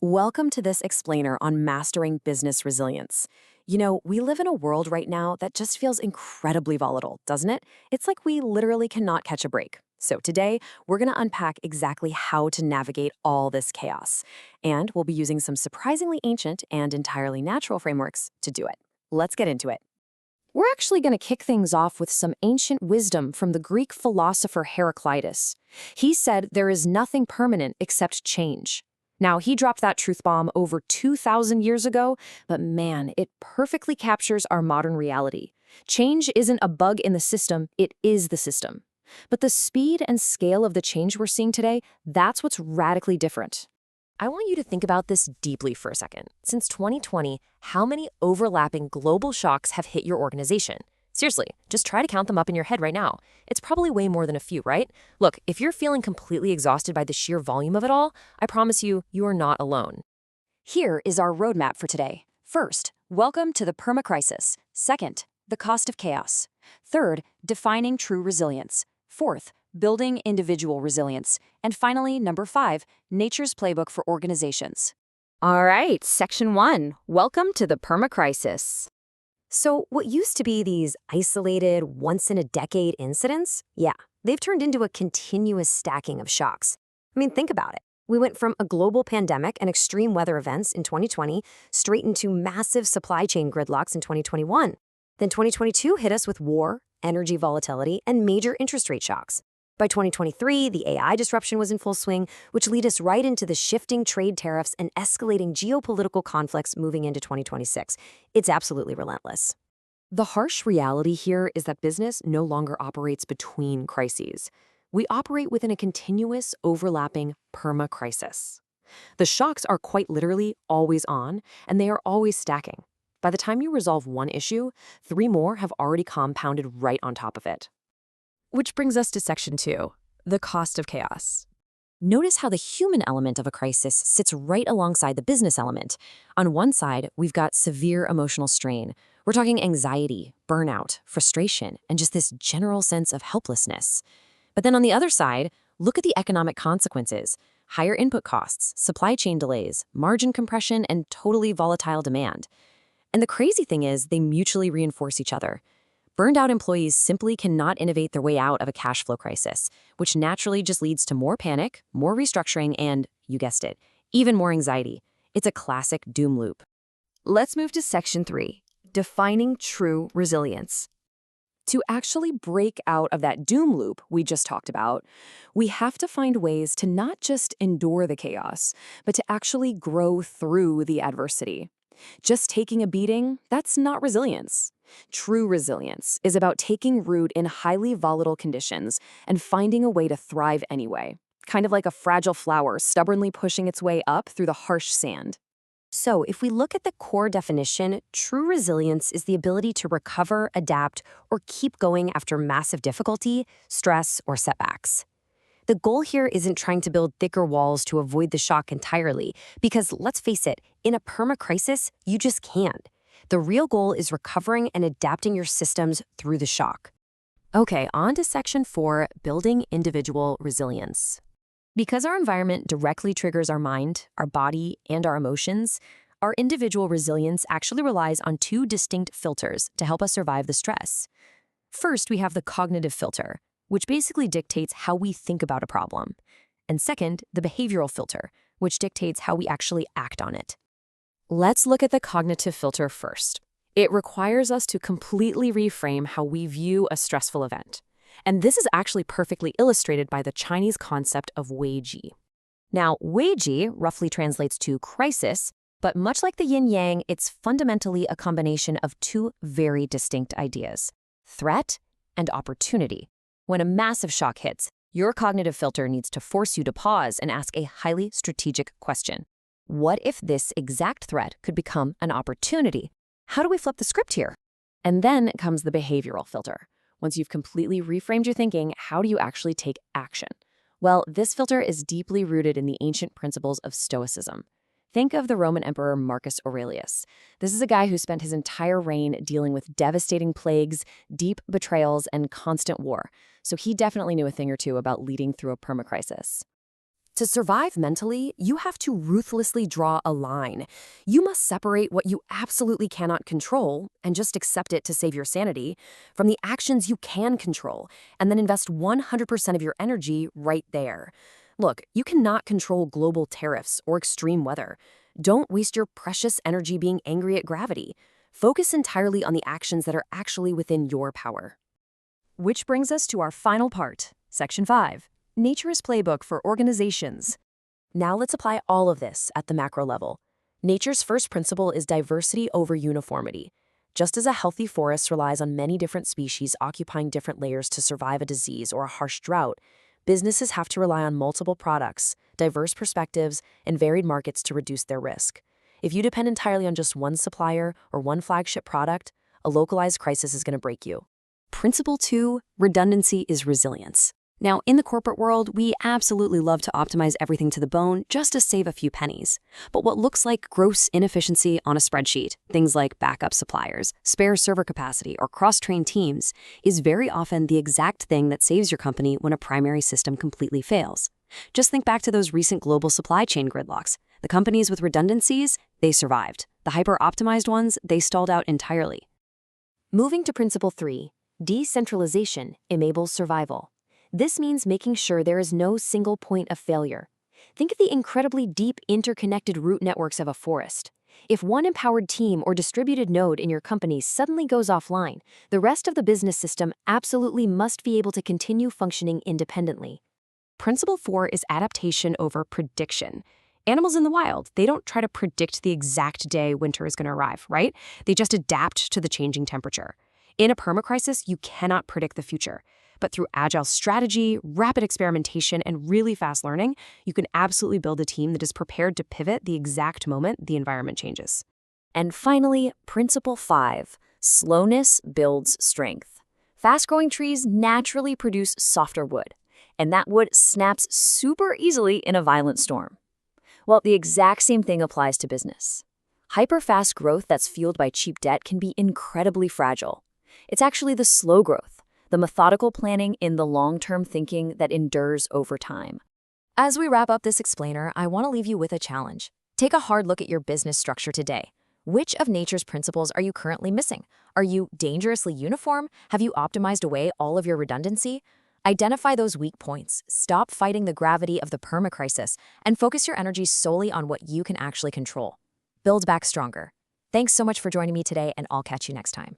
Welcome to this explainer on mastering business resilience. We live in a world right now that just feels incredibly volatile, doesn't it? It's like we literally cannot catch a break. So today, we're going to unpack exactly how to navigate all this chaos. And we'll be using some surprisingly ancient and entirely natural frameworks to do it. Let's get into it. We're actually going to kick things off with some ancient wisdom from the Greek philosopher Heraclitus. He said there is nothing permanent except change. Now, he dropped that truth bomb over 2,000 years ago, but man, it perfectly captures our modern reality. Change isn't a bug in the system, it is the system. But the speed and scale of the change we're seeing today, that's what's radically different. I want you to think about this deeply for a second. Since 2020, how many overlapping global shocks have hit your organization? Seriously, just try to count them up in your head right now. It's probably way more than a few, right? Look, if you're feeling completely exhausted by the sheer volume of it all, I promise you, you are not alone. Here is our roadmap for today. First, welcome to the permacrisis. Second, the cost of chaos. Third, defining true resilience. Fourth, building individual resilience. And finally, number 5, nature's playbook for organizations. All right, section 1. Welcome to the permacrisis. So what used to be these isolated, once-in-a-decade incidents, yeah, they've turned into a continuous stacking of shocks. I mean, think about it. We went from a global pandemic and extreme weather events in 2020 straight into massive supply chain gridlocks in 2021. Then 2022 hit us with war, energy volatility, and major interest rate shocks. By 2023, the AI disruption was in full swing, which led us right into the shifting trade tariffs and escalating geopolitical conflicts moving into 2026. It's absolutely relentless. The harsh reality here is that business no longer operates between crises. We operate within a continuous, overlapping perma-crisis. The shocks are quite literally always on, and they are always stacking. By the time you resolve one issue, 3 more have already compounded right on top of it. Which brings us to section 2, the cost of chaos. Notice how the human element of a crisis sits right alongside the business element. On one side, we've got severe emotional strain. We're talking anxiety, burnout, frustration, and just this general sense of helplessness. But then on the other side, look at the economic consequences: higher input costs, supply chain delays, margin compression, and totally volatile demand. And the crazy thing is, they mutually reinforce each other. Burned-out employees simply cannot innovate their way out of a cash flow crisis, which naturally just leads to more panic, more restructuring, and, you guessed it, even more anxiety. It's a classic doom loop. Let's move to section 3, defining true resilience. To actually break out of that doom loop we just talked about, we have to find ways to not just endure the chaos, but to actually grow through the adversity. Just taking a beating, that's not resilience. True resilience is about taking root in highly volatile conditions and finding a way to thrive anyway, kind of like a fragile flower stubbornly pushing its way up through the harsh sand. So, if we look at the core definition, true resilience is the ability to recover, adapt, or keep going after massive difficulty, stress, or setbacks. The goal here isn't trying to build thicker walls to avoid the shock entirely, because let's face it, in a perma-crisis, you just can't. The real goal is recovering and adapting your systems through the shock. Okay, on to section 4, building individual resilience. Because our environment directly triggers our mind, our body, and our emotions, our individual resilience actually relies on 2 distinct filters to help us survive the stress. First, we have the cognitive filter, which basically dictates how we think about a problem. And second, the behavioral filter, which dictates how we actually act on it. Let's look at the cognitive filter first. It requires us to completely reframe how we view a stressful event. And this is actually perfectly illustrated by the Chinese concept of Weiji. Now, Weiji roughly translates to crisis, but much like the yin-yang, it's fundamentally a combination of 2 very distinct ideas: threat and opportunity. When a massive shock hits, your cognitive filter needs to force you to pause and ask a highly strategic question. What if this exact threat could become an opportunity? How do we flip the script here? And then comes the behavioral filter. Once you've completely reframed your thinking, how do you actually take action? Well, this filter is deeply rooted in the ancient principles of Stoicism. Think of the Roman Emperor Marcus Aurelius. This is a guy who spent his entire reign dealing with devastating plagues, deep betrayals, and constant war. So he definitely knew a thing or two about leading through a permacrisis. To survive mentally, you have to ruthlessly draw a line. You must separate what you absolutely cannot control and just accept it to save your sanity from the actions you can control, and then invest 100% of your energy right there. Look, you cannot control global tariffs or extreme weather. Don't waste your precious energy being angry at gravity. Focus entirely on the actions that are actually within your power. Which brings us to our final part, Section 5. Nature's Playbook for Organizations. Now let's apply all of this at the macro level. Nature's first principle is diversity over uniformity. Just as a healthy forest relies on many different species occupying different layers to survive a disease or a harsh drought, businesses have to rely on multiple products, diverse perspectives, and varied markets to reduce their risk. If you depend entirely on just one supplier or one flagship product, a localized crisis is going to break you. Principle 2, redundancy is resilience. Now, in the corporate world, we absolutely love to optimize everything to the bone just to save a few pennies. But what looks like gross inefficiency on a spreadsheet, things like backup suppliers, spare server capacity, or cross-trained teams, is very often the exact thing that saves your company when a primary system completely fails. Just think back to those recent global supply chain gridlocks. The companies with redundancies, they survived. The hyper-optimized ones, they stalled out entirely. Moving to Principle 3, decentralization enables survival. This means making sure there is no single point of failure. Think of the incredibly deep interconnected root networks of a forest. If one empowered team or distributed node in your company suddenly goes offline, the rest of the business system absolutely must be able to continue functioning independently. Principle 4 is adaptation over prediction. Animals in the wild, they don't try to predict the exact day winter is going to arrive, right? They just adapt to the changing temperature. In a permacrisis, you cannot predict the future. But through agile strategy, rapid experimentation, and really fast learning, you can absolutely build a team that is prepared to pivot the exact moment the environment changes. And finally, Principle 5, slowness builds strength. Fast-growing trees naturally produce softer wood, and that wood snaps super easily in a violent storm. Well, the exact same thing applies to business. Hyper-fast growth that's fueled by cheap debt can be incredibly fragile. It's actually the slow growth, the methodical planning in the long-term thinking that endures over time. As we wrap up this explainer, I want to leave you with a challenge. Take a hard look at your business structure today. Which of nature's principles are you currently missing? Are you dangerously uniform? Have you optimized away all of your redundancy? Identify those weak points, stop fighting the gravity of the permacrisis, and focus your energy solely on what you can actually control. Build back stronger. Thanks so much for joining me today, and I'll catch you next time.